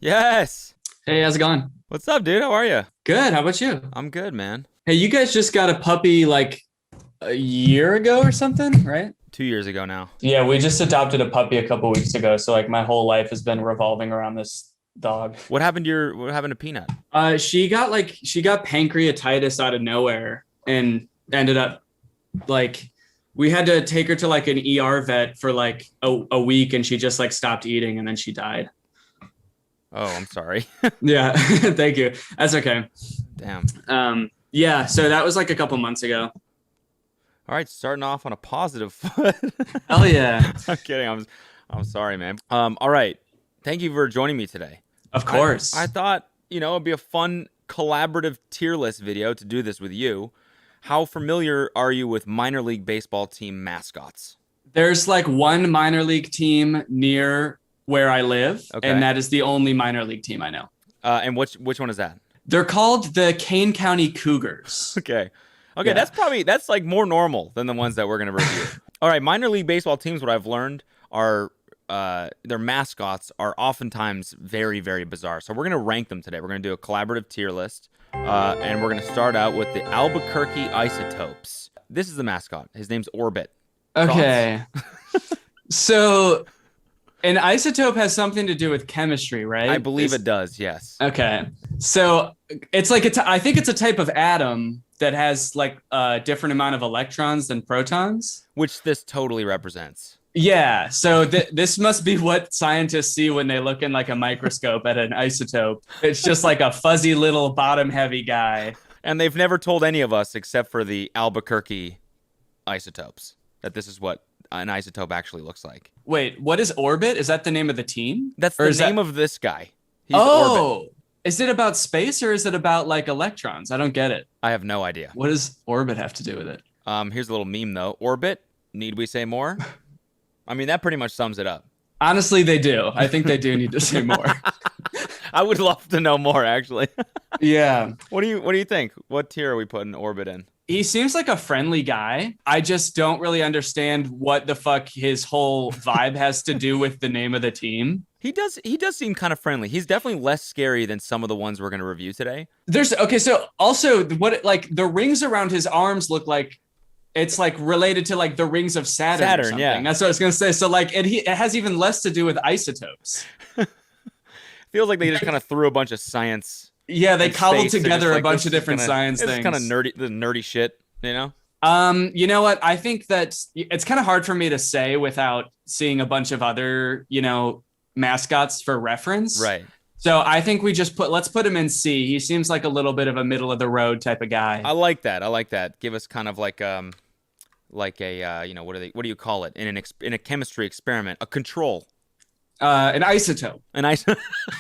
Yes. Hey, how's it going? What's up, dude? How are you? Good. How about you? I'm good, man. Hey, you guys just got a puppy like a year ago or something, right? 2 years ago now. Yeah, we just adopted a puppy a couple weeks ago, so like my whole life has been revolving around this dog. What happened to Peanut? She got pancreatitis out of nowhere and ended up like we had to take her to like an ER vet for like a week and she just like stopped eating and then she died. Oh, I'm sorry. Yeah, thank you. That's okay. Damn. Yeah, so that was like a couple months ago. All right, starting off on a positive foot. Hell yeah. I'm kidding. I'm sorry, man. All right. Thank you for joining me today. Of I course. I thought, it'd be a fun collaborative tier list video to do this with you. How familiar are you with minor league baseball team mascots? There's like one minor league team near where I live, Okay. and that is the only minor league team I know. And which one is that? They're called the Kane County Cougars. Okay. Okay, Yeah. that's like more normal than the ones that we're gonna review. All right, minor league baseball teams, what I've learned are their mascots are oftentimes very, very bizarre. So we're gonna rank them today. We're gonna do a collaborative tier list. And we're gonna start out with the Albuquerque Isotopes. This is the mascot. His name's Orbit. Okay. So an isotope has something to do with chemistry, right? I believe it does, yes. Okay. So it's like I think it's a type of atom that has like a different amount of electrons than protons. Which this totally represents. Yeah, so this must be what scientists see when they look in like a microscope at an isotope. It's just like a fuzzy little bottom heavy guy. And they've never told any of us, except for the Albuquerque Isotopes, that this is what an isotope actually looks like. Wait, what is Orbit? Is that the name of the team? That's Or the is name that... of this guy. He's Orbit. Oh, is it about space or is it about like electrons? I don't get it. I have no idea. What does Orbit have to do with it? Here's a little meme, though. Orbit, need we say more? I mean, that pretty much sums it up. Honestly, they do. I think they do need to say more. I would love to know more, actually. Yeah. What do you think? What tier are we putting Orbit in? He seems like a friendly guy. I just don't really understand what the fuck his whole vibe has to do with the name of the team. He does seem kind of friendly. He's definitely less scary than some of the ones we're going to review today. There's okay, so also what like the rings around his arms look like it's like related to like the rings of Saturn. Saturn, or something. yeah. That's what I was gonna say. So like it has even less to do with isotopes. Feels like they just kind of threw a bunch of science. Yeah, they in cobbled space. They're together just a like, bunch this of is different kinda- science This is things. kind of nerdy shit, you know? You know what? I think that it's kind of hard for me to say without seeing a bunch of other, mascots for reference. Right. So I think let's put him in C. He seems like a little bit of a middle of the road type of guy. I like that. Give us kind of like a what do you call it in a chemistry experiment? A control. An isotope.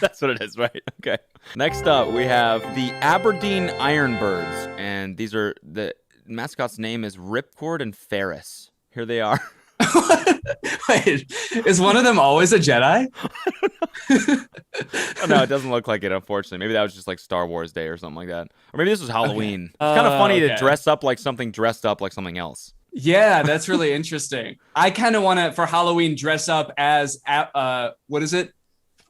That's what it is, right? Okay. Next up, we have the Aberdeen Ironbirds, and the mascot's name is Ripcord and Ferris. Here they are. Wait, is one of them always a Jedi? Oh, no, it doesn't look like it, unfortunately. Maybe that was just like Star Wars Day or something like that. Or maybe this was Halloween. It's kind of funny to dress up like something dressed up like something else. Yeah, that's really interesting. I kind of want to, for Halloween, dress up as, what is it?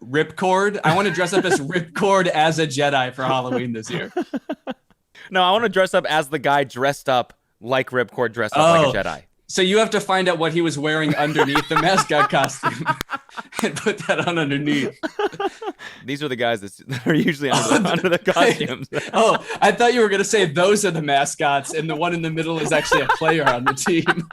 Ripcord. I want to dress up as Ripcord as a Jedi for Halloween this year. No, I want to dress up as the guy dressed up like Ripcord dressed up like a Jedi. So you have to find out what he was wearing underneath the mascot costume and put that on underneath. These are the guys that are usually under the costumes. Oh, I thought you were going to say those are the mascots and the one in the middle is actually a player on the team.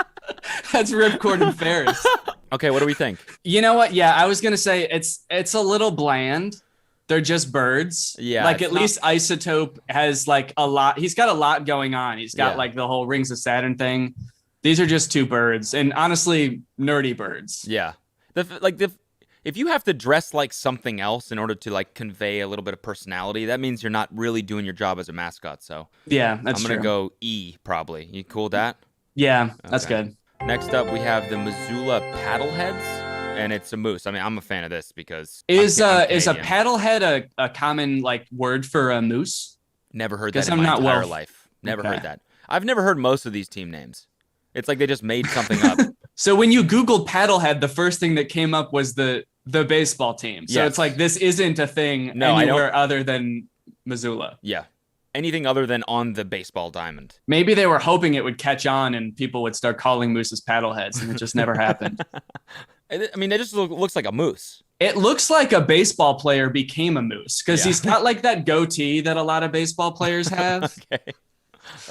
That's Ripcord and Ferris. Okay, what do we think? You know what? Yeah, I was going to say it's a little bland. They're just birds. Yeah. Like at least Isotope has like a lot. He's got a lot going on. He's got like the whole Rings of Saturn thing. These are just two birds, and honestly, nerdy birds. Yeah. If you have to dress like something else in order to like convey a little bit of personality, that means you're not really doing your job as a mascot. So yeah, that's I'm gonna go E probably. You cool with that? Yeah, that's good. Next up, we have the Missoula Paddleheads, and it's a moose. I mean, I'm a fan of this because is I'm a Canadian. paddlehead a common like word for a moose? Never heard that Guess in I'm my not entire well- life. Never Okay. heard that. I've never heard most of these team names. It's like they just made something up. So when you Googled paddlehead, the first thing that came up was the the baseball team. So Yes. it's like this isn't a thing No, I don't- anywhere other than Missoula. Yeah. Anything other than on the baseball diamond. Maybe they were hoping it would catch on and people would start calling mooses paddleheads, and it just never happened. I mean, it just looks like a moose. It looks like a baseball player became a moose because Yeah. he's got like that goatee that a lot of baseball players have. Okay.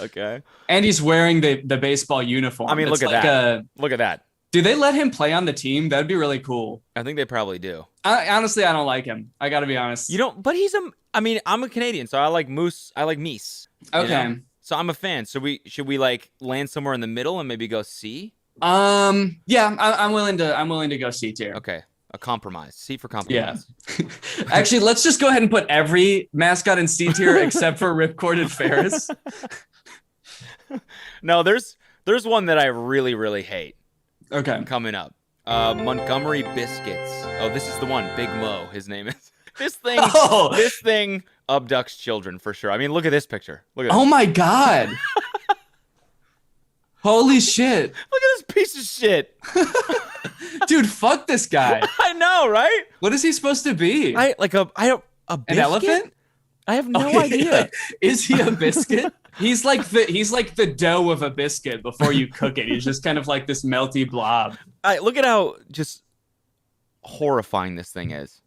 Okay. And he's wearing the baseball uniform. I mean, It's look at like that. Look at that. Do they let him play on the team? That'd be really cool. I think they probably do. Honestly, I don't like him. I got to be honest. You don't, but I mean, I'm a Canadian, so I like moose. I like meese. Okay. know? So I'm a fan. So should we like land somewhere in the middle and maybe go C? Yeah, I'm willing to go C tier. Okay. A compromise. C for Yeah. compromise. Actually, let's just go ahead and put every mascot in C tier except for Ripcord and Ferris. No, there's one that I really, really hate Okay. coming up. Montgomery Biscuits. Oh, this is the one. Big Mo, his name is. This thing Oh, this thing abducts children for sure. I mean, look at this picture. Look at oh my God. Holy shit. Look at this piece of shit. Dude, fuck this guy. I know, right? What is he supposed to be? A An biscuit? elephant? I have no Okay. idea. Is he a biscuit? He's like the dough of a biscuit before you cook it. He's just kind of like this melty blob. Look at how just horrifying this thing is.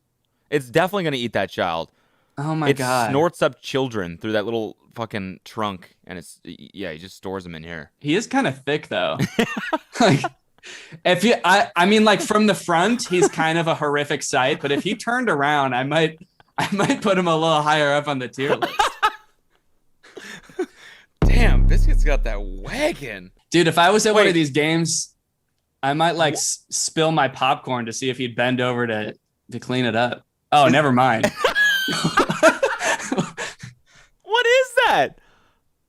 It's definitely going to eat that child. Oh my It God. snorts up children through that little fucking trunk, and he just stores them in here. He is kind of thick though. Like I mean like from the front, he's kind of a horrific sight, but if he turned around, I might put him a little higher up on the tier list. Damn, Biscuit's got that wagon. Dude, if I was at one Wait. of these games, I might like spill my popcorn to see if he'd bend over to clean it up. Oh, never mind. What is that?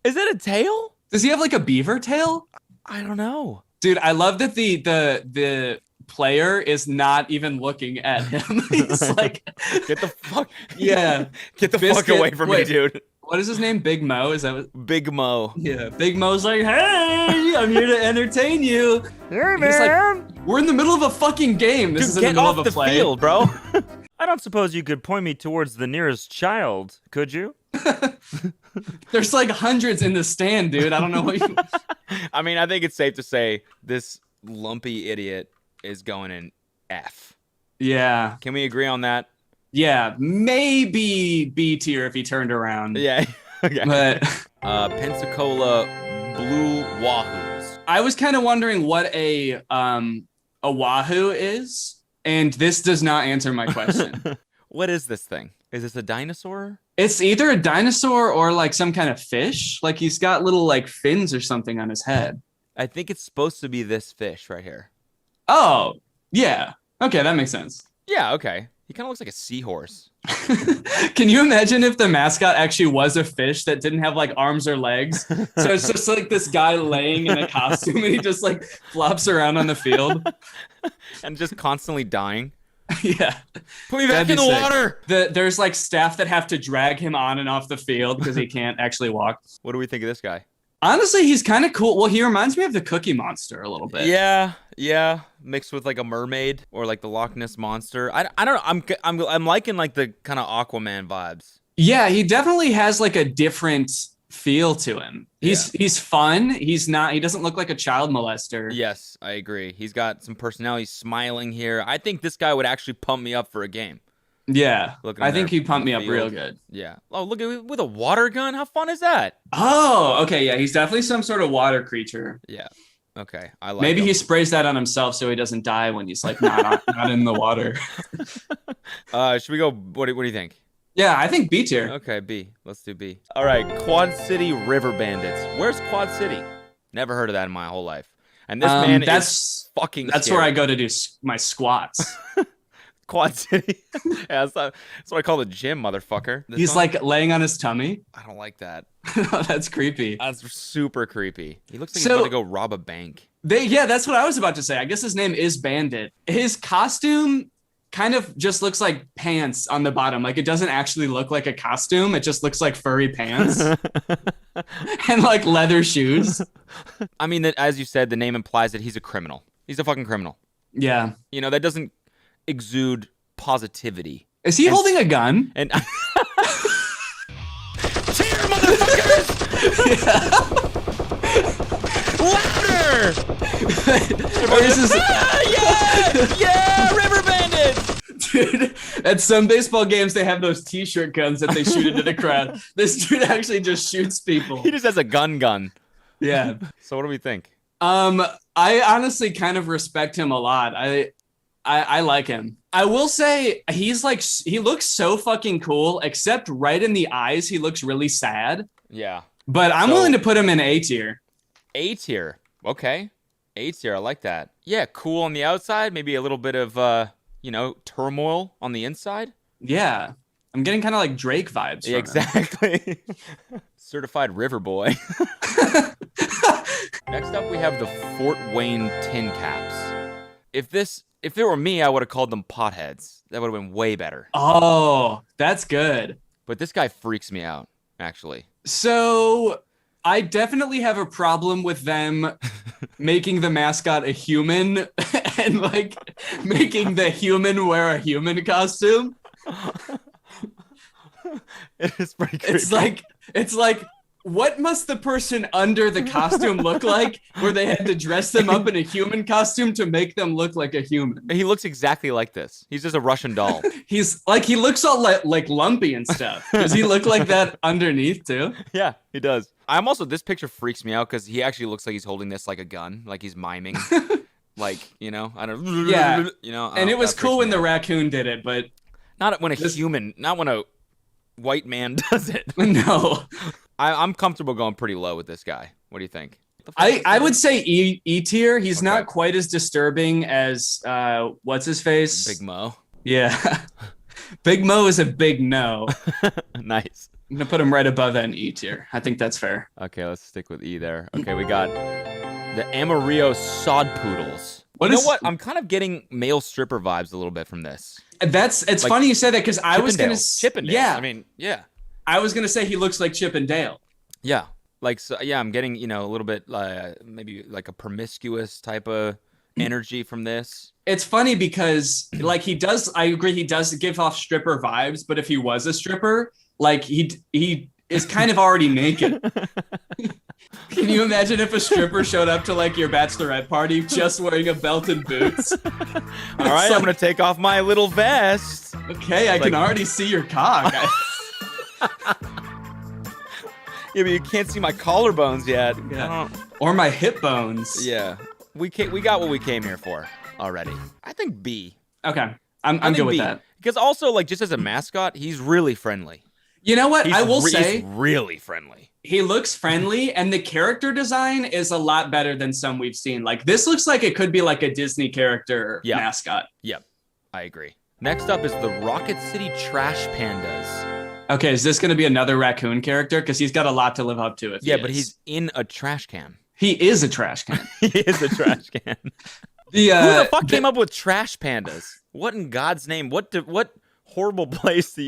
Is that a tail? Does he have like a beaver tail? I don't know. Dude, I love that the player is not even looking at him. He's like, Get the fuck. yeah. Get the fuck Biscuit- away from wait. me, dude. What is his name? Big Mo? Is that what? Big Mo. Yeah. Big Mo's like, hey, I'm here to entertain you. Hey, He's like, we're in the middle of a fucking game. This is Dude, in the get middle off of a the play. field, bro. I don't suppose you could point me towards the nearest child, could you? There's like hundreds in the stand, dude. I don't know what you. I mean, I think it's safe to say this lumpy idiot is going in F. Yeah. Can we agree on that? Yeah. Maybe B tier if he turned around. Yeah. Okay. But Pensacola Blue Wahoos. I was kind of wondering what a wahoo is, and this does not answer my question. What is this thing? Is this a dinosaur? It's either a dinosaur or like some kind of fish. Like he's got little like fins or something on his head. I think it's supposed to be this fish right here. Oh, yeah. Okay, that makes sense. Yeah, okay. He kind of looks like a seahorse. Can you imagine if the mascot actually was a fish that didn't have like arms or legs? So it's just like this guy laying in a costume and he just like flops around on the field. And just constantly dying. Yeah. Put me back That'd in be the sick. water. There's like staff that have to drag him on and off the field because he can't actually walk. What do we think of this guy? Honestly, he's kind of cool. Well, he reminds me of the Cookie Monster a little bit. Yeah. Mixed with like a mermaid or like the Loch Ness monster. I don't know. I'm liking like the kind of Aquaman vibes. Yeah, he definitely has like a different feel to him. He's fun. He doesn't look like a child molester. Yes, I agree. He's got some personality, smiling here. I think this guy would actually pump me up for a game. Yeah. Looking I there think he pumped on me the up field. real good. Yeah. Oh, look at with a water gun. How fun is that? Oh, okay. Yeah, he's definitely some sort of water creature. Yeah. Okay. I like. Maybe him. he sprays that on himself so he doesn't die when he's like not in the water. Should we go? What do you think? Yeah, I think B tier. Okay, B. Let's do B. All right, Quad City River Bandits. Where's Quad City? Never heard of that in my whole life. And this man is fucking. That's scary. where I go to do my squats. Quad City. Yeah, that's what I call the gym, motherfucker. This He's one? like laying on his tummy. I don't like that. That's creepy. That's super creepy. He looks like So- he's about to go rob a bank. Yeah, that's what I was about to say. I guess his name is Bandit. His costume kind of just looks like pants on the bottom. Like it doesn't actually look like a costume. It just looks like furry pants and like leather shoes. I mean, as you said, the name implies that he's a criminal. He's a fucking criminal. Yeah. You know, that doesn't. exude positivity. Is he holding a gun? And cheer, motherfuckers! Louder! Or is this, Yeah, river bandits! dude, at some baseball games they have those t-shirt guns that they shoot into the crowd. This dude actually just shoots people. He just has a gun. Yeah. So what do we think? I honestly kind of respect him a lot. I like him. I will say he looks so fucking cool, except right in the eyes he looks really sad. Yeah. But I'm willing to put him in A tier. A tier. Okay. A tier. I like that. Yeah, cool on the outside, maybe a little bit of turmoil on the inside. Yeah. I'm getting kind of like Drake vibes from him. Exactly. Certified river boy. Next up we have the Fort Wayne tin caps. If it were me, I would have called them potheads. That would have been way better. Oh, that's good. But this guy freaks me out, actually. So I definitely have a problem with them making the mascot a human and like making the human wear a human costume. It is pretty creepy. It's like what must the person under the costume look like where they had to dress them up in a human costume to make them look like a human? He looks exactly like this. He's just a Russian doll. He looks all like lumpy and stuff. Does he look like that underneath too? Yeah, he does. This picture freaks me out because he actually looks like he's holding this like a gun, like he's miming. I don't. Yeah. And it was that cool freaks when me the out. raccoon did it, but Not when a white man does it. no. I'm comfortable going pretty low with this guy. What do you think? I would say E tier. He's Okay. not quite as disturbing as what's his face? Big Mo. Yeah. Big Mo is a big no. Nice. I'm gonna put him right above that in E tier. I think that's fair. Okay, let's stick with E there. Okay, we got the Amarillo Sod Poodles. What you know is- what? I'm kind of getting male stripper vibes a little bit from this. It's Like funny you say that because I was gonna Chippendales. Yeah, I mean, yeah. I was gonna say he looks like Chip and Dale. Yeah. I'm getting, a little bit maybe like a promiscuous type of energy from this. It's funny because like I agree he does give off stripper vibes, but if he was a stripper, like he is kind of already naked. Can you imagine if a stripper showed up to like your bachelorette party just wearing a belt and boots? All right, I'm going to take off my little vest. Okay, I can already see your cock. Yeah, but you can't see my collarbones yet. Yeah. Or my hip bones. Yeah. We got what we came here for already. I think B. Okay. I'm I good think with B. that. Because also, like, just as a mascot, he's really friendly. You know what? I will he's say really friendly. he looks friendly and the character design is a lot better than some we've seen. Like this looks like it could be like a Disney character mascot. Yep, I agree. Next up is the Rocket City Trash Pandas. Okay, is this going to be another raccoon character? Because he's got a lot to live up to. But he's in a trash can. He is a trash can. He is a trash can. Who the fuck came up with trash pandas? What in God's name? What horrible place do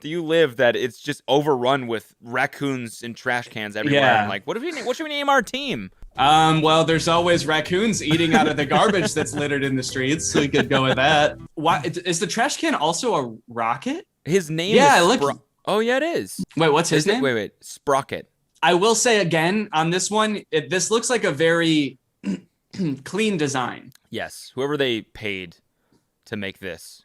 you live that it's just overrun with raccoons and trash cans everywhere? Yeah. I'm like, what should we name our team? Well, there's always raccoons eating out of the garbage that's littered in the streets, so we could go with that. Why is the trash can also a rocket? His name is Oh yeah, it is. Wait, what's his name? Wait, Sprocket. I will say again on this one, this looks like a very clean design. Yes, whoever they paid to make this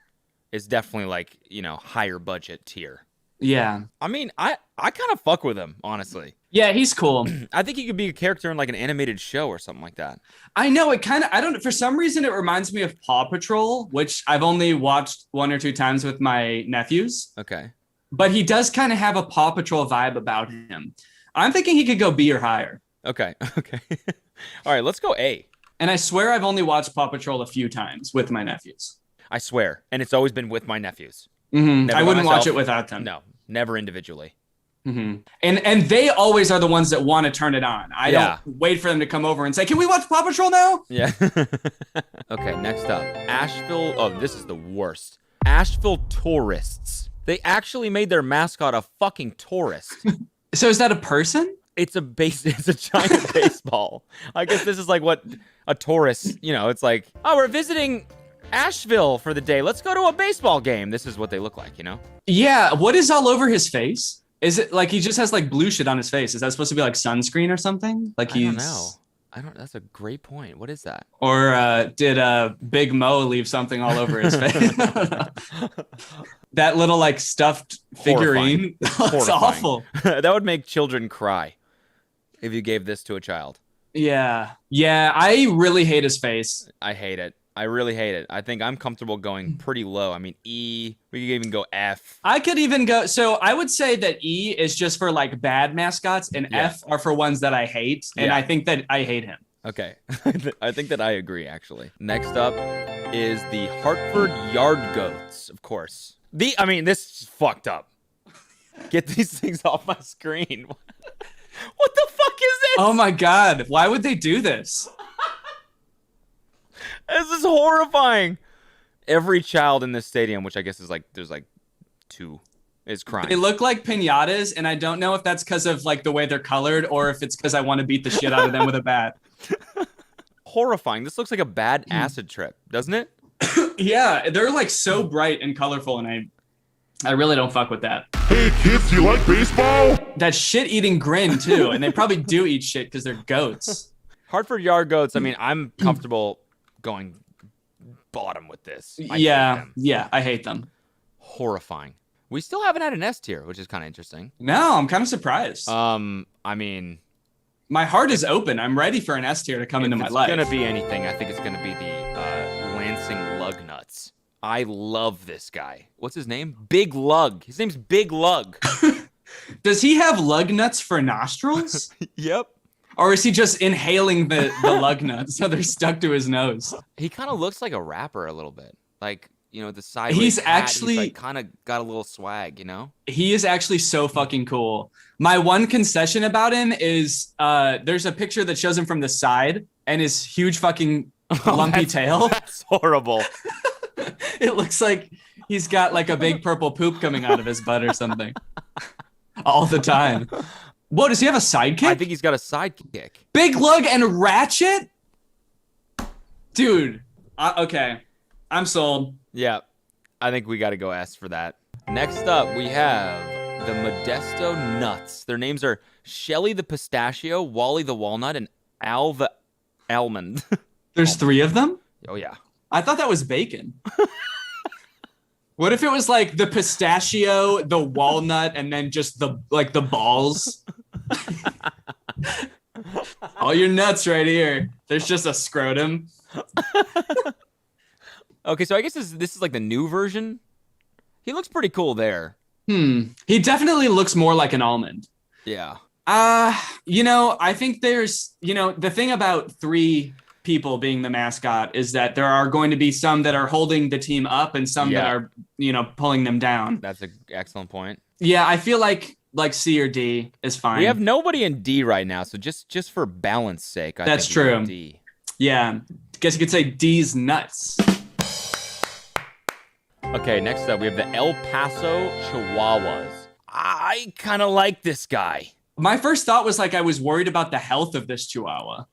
is definitely like, higher budget tier. Yeah. I mean, I kind of fuck with him, honestly. Yeah, he's cool. I think he could be a character in like an animated show or something like that. I know for some reason it reminds me of Paw Patrol, which I've only watched 1 or 2 times with my nephews. Okay. But he does kind of have a Paw Patrol vibe about him. I'm thinking he could go B or higher. Okay. All right, let's go A. And I swear I've only watched Paw Patrol a few times with my nephews. I swear. And it's always been with my nephews. Mm-hmm. I by wouldn't watch myself. it without them. No, never individually. Mm-hmm. And they always are the ones that want to turn it on. I Yeah. don't wait for them to come over and say, "Can we watch Paw Patrol now?" Yeah. Okay, next up. Asheville. Oh, this is the worst. Asheville Tourists. They actually made their mascot a fucking tourist. So is that a person? It's a giant baseball. I guess this is like what a tourist, it's like, oh, we're visiting Asheville for the day. Let's go to a baseball game. This is what they look like, you know? Yeah, what is all over his face? Is it like he just has like blue shit on his face? Is that supposed to be like sunscreen or something? Like I don't know. That's a great point. What is that? Or did Big Mo leave something all over his face? That little like stuffed figurine. It's Horrifying. awful. That would make children cry if you gave this to a child. Yeah. Yeah, I really hate his face. I hate it. I really hate it. I think I'm comfortable going pretty low. I mean, E. We could even go F. I could even go. So I would say that E is just for like bad mascots, and Yeah. F are for ones that I hate. And Yeah. I think that I hate him. Okay. I think that I agree, actually. Next up is the Hartford Yard Goats, of course. This is fucked up. Get these things off my screen. What the fuck is this? Oh my God. Why would they do this? This is horrifying. Every child in this stadium, which I guess is like, there's like 2, is crying. They look like pinatas, and I don't know if that's because of like the way they're colored or if it's because I want to beat the shit out of them with a bat. Horrifying. This looks like a bad acid trip, doesn't it? Yeah, they're like so bright and colorful, and I really don't fuck with that. Hey kids, you like baseball? That shit-eating grin too, and they probably do eat shit because they're goats. Hartford Yard Goats. I'm comfortable going bottom with this. I hate Yeah, them. yeah, I hate them. Horrifying. We still haven't had an S tier, which is kind of interesting. No, I'm kind of surprised. My heart is open. I'm ready for an S tier to come into my life. If it's gonna be anything, I think it's gonna be the Lansing Lugnuts. I love this guy. What's his name? Big Lug. His name's Big Lug. Does he have lug nuts for nostrils? Yep. Or is he just inhaling the lug nuts so they're stuck to his nose? He kind of looks like a rapper a little bit. Like, the sideways He's hat, actually- like kind of got a little swag, He is actually so fucking cool. My one concession about him is there's a picture that shows him from the side and his huge fucking lumpy tail. That's horrible. It looks like he's got like a big purple poop coming out of his butt or something. All the time. Whoa, does he have a sidekick? I think he's got a sidekick. Big Lug and Ratchet? Dude. Okay. I'm sold. Yeah, I think we got to go S for that. Next up, we have the Modesto Nuts. Their names are Shelly the Pistachio, Wally the Walnut, and Al the Almond. There's 3 of them? Oh, yeah. I thought that was bacon. What if it was like the pistachio, the walnut, and then just the balls? All your nuts right here. There's just a scrotum. Okay, so I guess this is like the new version. He looks pretty cool there. He definitely looks more like an almond. Yeah. I think there's, the thing about 3 people being the mascot is that there are going to be some that are holding the team up and some that are, pulling them down. That's an excellent point. Yeah, I feel like C or D is fine. We have nobody in D right now, so just for balance sake, I That's think we go true. D. Yeah, guess you could say D's nuts. Okay, next up, we have the El Paso Chihuahuas. I kind of like this guy. My first thought was like I was worried about the health of this Chihuahua.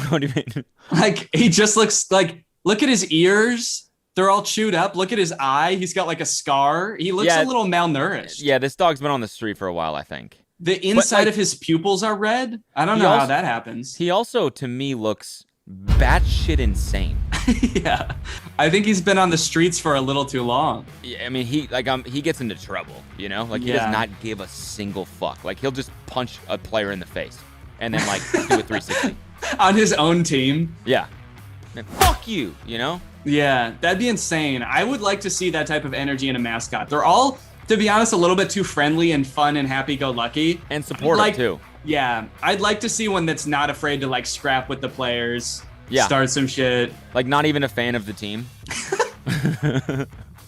What do you mean? Like he just looks like, look at his ears. They're all chewed up. Look at his eye. He's got like a scar. He looks Yeah. a little malnourished. Yeah, this dog's been on the street for a while, I think. The inside like- of his pupils are red. I don't He know how also- that happens. He also, to me, looks batshit insane. Yeah. I think he's been on the streets for a little too long. Yeah, I mean, he gets into trouble, He Yeah. does not give a single fuck. Like, he'll just punch a player in the face and then, like, do a 360. On his own team. Yeah. And fuck you, Yeah, that'd be insane. I would like to see that type of energy in a mascot. They're all, to be honest, a little bit too friendly and fun and happy-go-lucky. And supportive, too. Yeah, I'd like to see one that's not afraid to like scrap with the players. Yeah. Start some shit. Like, not even a fan of the team.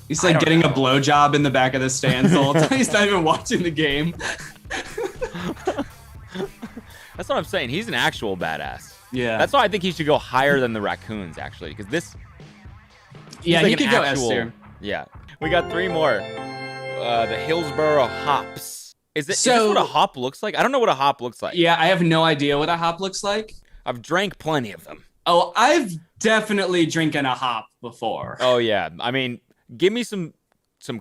He's I like don't getting know. a blowjob in the back of the stands the whole time. He's not even watching the game. That's what I'm saying. He's an actual badass. Yeah. That's why I think he should go higher than the raccoons, actually, because this. yeah, he's he like could an go actual- S tier. Yeah. We got 3 more. The Hillsboro Hops. Is this So- what a hop looks like? I don't know what a hop looks like. Yeah, I have no idea what a hop looks like. I've drank plenty of them. Oh, I've definitely drinking a hop before. Oh yeah. I mean, give me some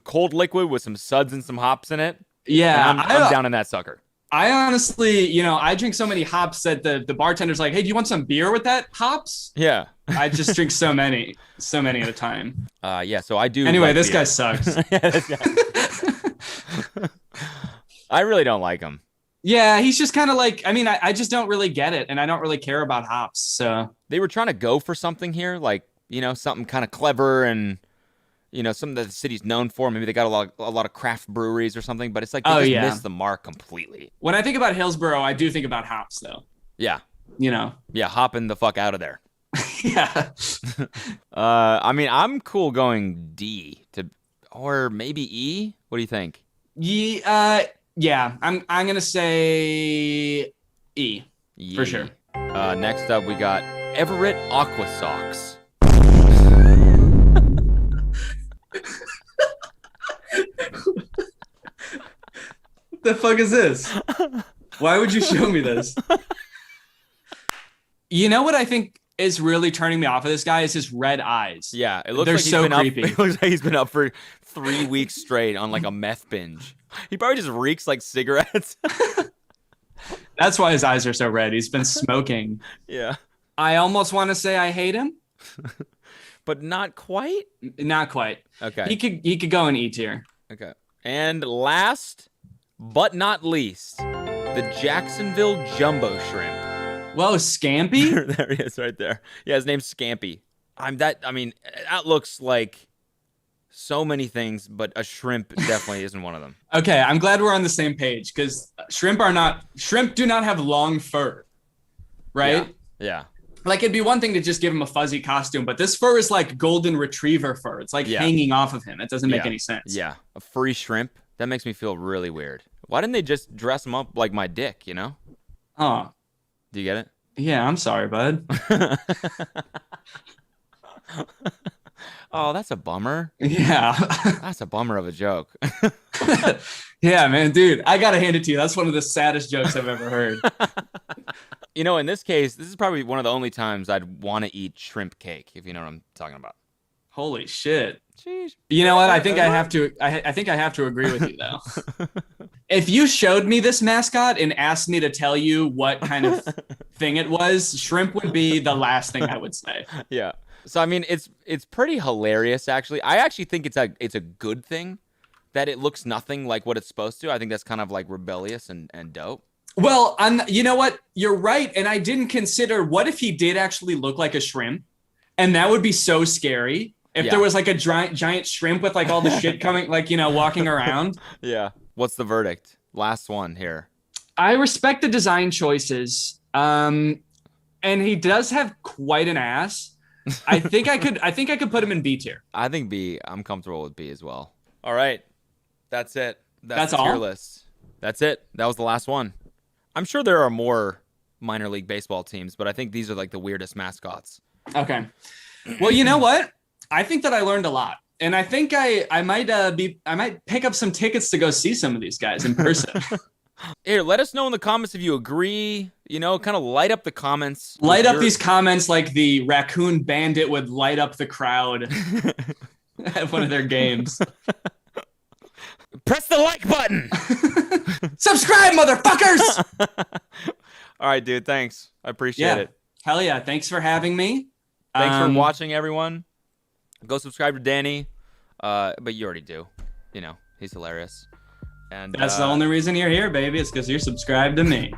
cold liquid with some suds and some hops in it. Yeah, And I'm down in that sucker. I honestly, I drink so many hops that the bartender's like, "Hey, do you want some beer with that hops?" Yeah. I just drink so many at a time. Yeah. So I do. Anyway, like this beer. guy sucks. Yeah, this guy. I really don't like him. Yeah, he's just kind of like, I mean, I just don't really get it, and I don't really care about hops. So They were trying to go for something here, like something kind of clever and something that the city's known for. Maybe they got a lot of craft breweries or something, but it's like they just missed the mark completely. when I think about Hillsborough, I do think about hops, though. Yeah. Yeah, Hopping the fuck out of there. yeah. I mean, I'm cool going D or maybe E. What do you think? Yeah. I'm gonna say E. For sure. Next up, we got Everett Aqua Socks. What the fuck is this? Why would you show me this? You know what I think is really turning me off of this guy is his red eyes. Yeah, it looks They're like he's so been creepy. up. It looks like he's been up for 3 weeks straight on like a meth binge. He probably just reeks like cigarettes. That's why his eyes are so red. He's been smoking. Yeah, I almost want to say I hate him. but not quite. Not quite. Okay. He could go in E tier. Okay. And last but not least, the Jacksonville Jumbo Shrimp. Whoa, Scampy? There he is right there. Yeah, his name's Scampy. That looks like so many things, but a shrimp definitely isn't one of them. Okay, I'm glad we're on the same page because shrimp do not have long fur, right? Yeah. Like it'd be one thing to just give him a fuzzy costume, but this fur is like golden retriever fur. It's like hanging off of him. It doesn't make any sense. Yeah. A furry shrimp? That makes me feel really weird. Why didn't they just dress him up like my dick, Oh, Do you get it? yeah, I'm sorry, bud. Oh, that's a bummer. Yeah. That's a bummer of a joke. Yeah, man, dude, I gotta hand it to you. That's one of the saddest jokes I've ever heard. In this case, this is probably one of the only times I'd want to eat shrimp cake, if you know what I'm talking about. Holy shit. Jeez. You know what? I think I have to. I think I have to agree with you though. If you showed me this mascot and asked me to tell you what kind of thing it was, shrimp would be the last thing I would say. Yeah. So I mean, it's pretty hilarious actually. I actually think it's a good thing that it looks nothing like what it's supposed to. I think that's kind of like rebellious and dope. Well, you know what? You're right, and I didn't consider what if he did actually look like a shrimp, and that would be so scary. If there was like a giant shrimp with like all the shit coming, like walking around. Yeah. What's the verdict? Last one here. I respect the design choices, and he does have quite an ass. I think I could put him in B tier. I think B. I'm comfortable with B as well. All right. That's it. That's the tier all? list. That's it. That was the last one. I'm sure there are more minor league baseball teams, but I think these are like the weirdest mascots. Okay. Well, you know what? I think that I learned a lot, and I think I might pick up some tickets to go see some of these guys in person. Here, let us know in the comments if you agree. Kind of light up the comments. Light up these comments like the Raccoon Bandit would light up the crowd at one of their games. Press the like button. Subscribe, motherfuckers! All right, dude. Thanks. I appreciate it. Hell yeah. Thanks for having me. Thanks for watching, everyone. Go subscribe to Danny. But you already do. He's hilarious. And That's the only reason you're here, baby. It's because you're subscribed to me.